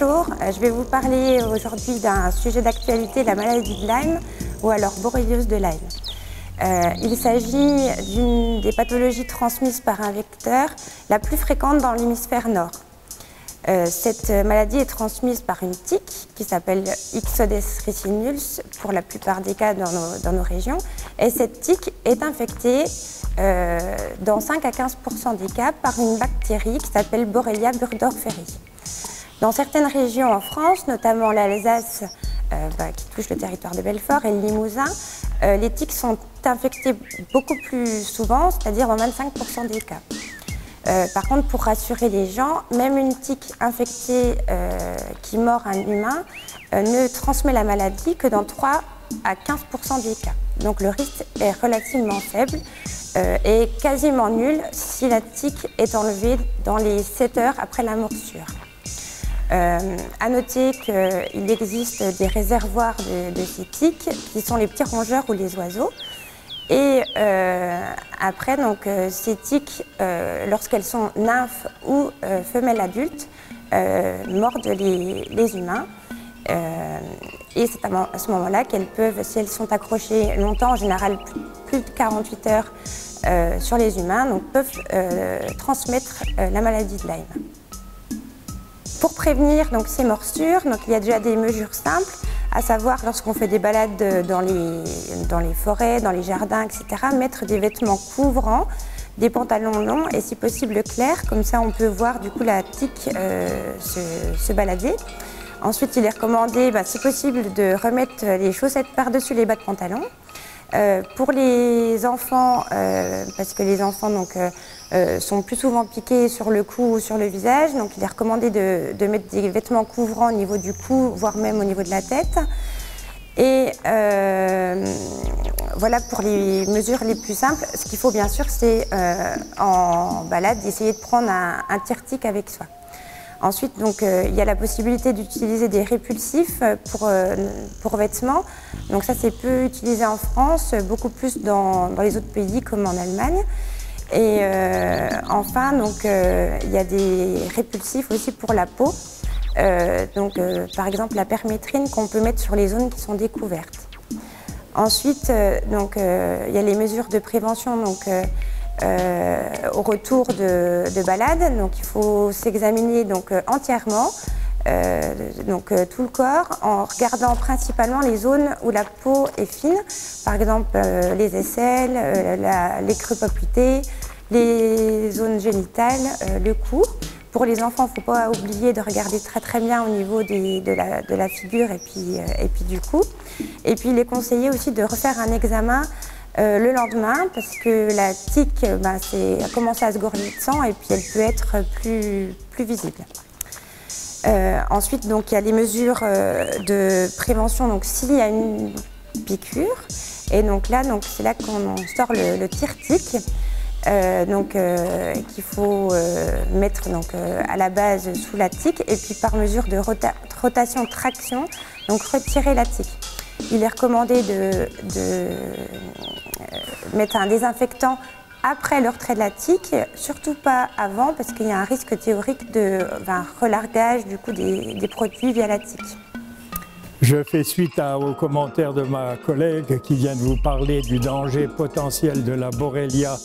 Bonjour, je vais vous parler aujourd'hui d'un sujet d'actualité, la maladie de Lyme ou alors borréliose de Lyme. Il s'agit d'une des pathologies transmises par un vecteur la plus fréquente dans l'hémisphère nord. Cette maladie est transmise par une tique qui s'appelle Ixodes ricinus pour la plupart des cas dans nos régions. Et cette tique est infectée dans 5 à 15% des cas par une bactérie qui s'appelle Borrelia burgdorferi. Dans certaines régions en France, notamment l'Alsace qui touche le territoire de Belfort et le Limousin, les tiques sont infectées beaucoup plus souvent, c'est-à-dire dans 25% des cas. Par contre, pour rassurer les gens, même une tique infectée qui mord un humain ne transmet la maladie que dans 3 à 15% des cas. Donc le risque est relativement faible et quasiment nul si la tique est enlevée dans les 7 heures après la morsure. À noter qu'il existe des réservoirs de ces tiques qui sont les petits rongeurs ou les oiseaux. Et après, donc, ces tiques, lorsqu'elles sont nymphes ou femelles adultes, mordent les humains. Et c'est à ce moment-là qu'elles peuvent, si elles sont accrochées longtemps, en général plus de 48 heures sur les humains, donc peuvent transmettre la maladie de Lyme. Pour prévenir donc, ces morsures, donc, il y a déjà des mesures simples, à savoir lorsqu'on fait des balades dans les forêts, dans les jardins, etc., mettre des vêtements couvrants, des pantalons longs et si possible clairs, comme ça on peut voir du coup la tique se balader. Ensuite, il est recommandé, si possible, de remettre les chaussettes par-dessus les bas de pantalon. Pour les enfants, parce que les enfants donc, sont plus souvent piqués sur le cou ou sur le visage, donc il est recommandé de mettre des vêtements couvrants au niveau du cou, voire même au niveau de la tête. Et voilà pour les mesures les plus simples. Ce qu'il faut bien sûr, c'est en balade d'essayer de prendre un tire-tique avec soi. Ensuite, donc, il y a la possibilité d'utiliser des répulsifs pour vêtements. Donc ça, c'est peu utilisé en France, beaucoup plus dans les autres pays comme en Allemagne. Et enfin, donc, il y a des répulsifs aussi pour la peau. Par exemple, la permétrine qu'on peut mettre sur les zones qui sont découvertes. Ensuite, il y a les mesures de prévention. Donc, au retour de balade, donc il faut s'examiner entièrement, tout le corps, en regardant principalement les zones où la peau est fine, par exemple les aisselles, les creux poplités, les zones génitales, le cou. Pour les enfants, il ne faut pas oublier de regarder très bien au niveau de la figure et puis du cou. Et puis il est conseillé aussi de refaire un examen le lendemain, parce que la tique a commencé à se gorger de sang et puis elle peut être plus visible. Ensuite, donc, il y a les mesures de prévention, donc s'il y a une piqûre, et donc là, c'est là qu'on sort le tire-tique, qu'il faut mettre à la base sous la tique, et puis par mesure de rotation-traction, donc retirer la tique. Il est recommandé de mettre un désinfectant après le retrait de la tique, surtout pas avant parce qu'il y a un risque théorique de relargage du coup des produits via la tique. Je fais suite aux commentaires de ma collègue qui vient de vous parler du danger potentiel de la Borrelia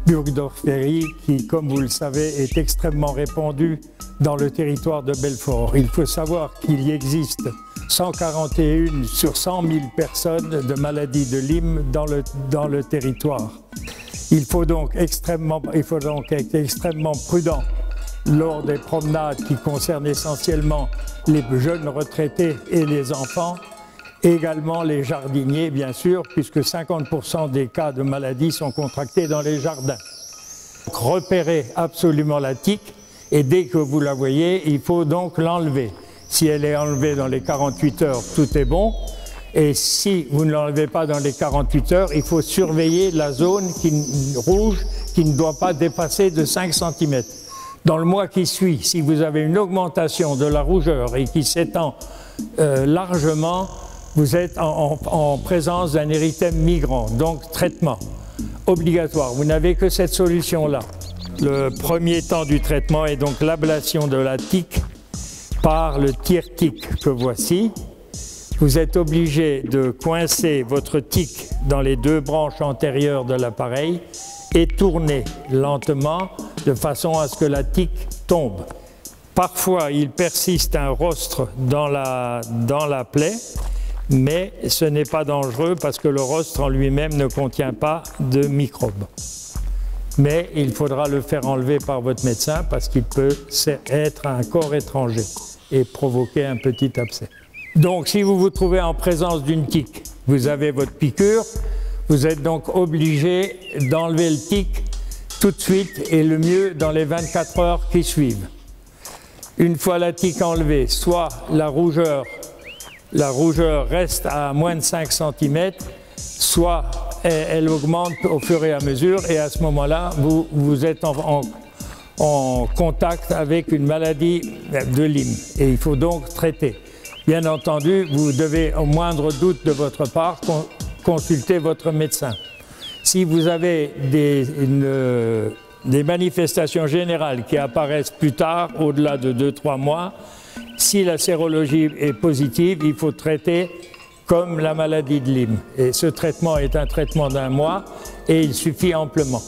burgdorferi qui, comme vous le savez, est extrêmement répandue dans le territoire de Belfort. Il faut savoir qu'il y existe 141 sur 100 000 personnes de maladie de Lyme dans le territoire. Il faut donc être extrêmement prudent lors des promenades qui concernent essentiellement les jeunes retraités et les enfants, et également les jardiniers, bien sûr, puisque 50% des cas de maladie sont contractés dans les jardins. Donc, repérez absolument la tique et dès que vous la voyez, il faut donc l'enlever. Si elle est enlevée dans les 48 heures, tout est bon. Et si vous ne l'enlevez pas dans les 48 heures, il faut surveiller la zone rouge qui ne doit pas dépasser de 5 cm. Dans le mois qui suit, si vous avez une augmentation de la rougeur et qui s'étend largement, vous êtes en présence d'un érythème migrant, donc traitement obligatoire. Vous n'avez que cette solution-là. Le premier temps du traitement est donc l'ablation de la tique par le tire-tic que voici. Vous êtes obligé de coincer votre tic dans les deux branches antérieures de l'appareil et tourner lentement de façon à ce que la tic tombe. Parfois, il persiste un rostre dans la plaie, mais ce n'est pas dangereux parce que le rostre en lui-même ne contient pas de microbes. Mais il faudra le faire enlever par votre médecin parce qu'il peut être un corps étranger et provoquer un petit abcès. Donc, si vous vous trouvez en présence d'une tique, vous avez votre piqûre, vous êtes donc obligé d'enlever le tic tout de suite et le mieux dans les 24 heures qui suivent. Une fois la tique enlevée, soit la rougeur reste à moins de 5 cm, soit elle augmente au fur et à mesure et à ce moment-là, vous êtes en contact avec une maladie de Lyme et il faut donc traiter. Bien entendu, vous devez, au moindre doute de votre part, consulter votre médecin. Si vous avez des manifestations générales qui apparaissent plus tard, au-delà de 2-3 mois, si la sérologie est positive, il faut traiter comme la maladie de Lyme. Et ce traitement est un traitement d'1 mois et il suffit amplement.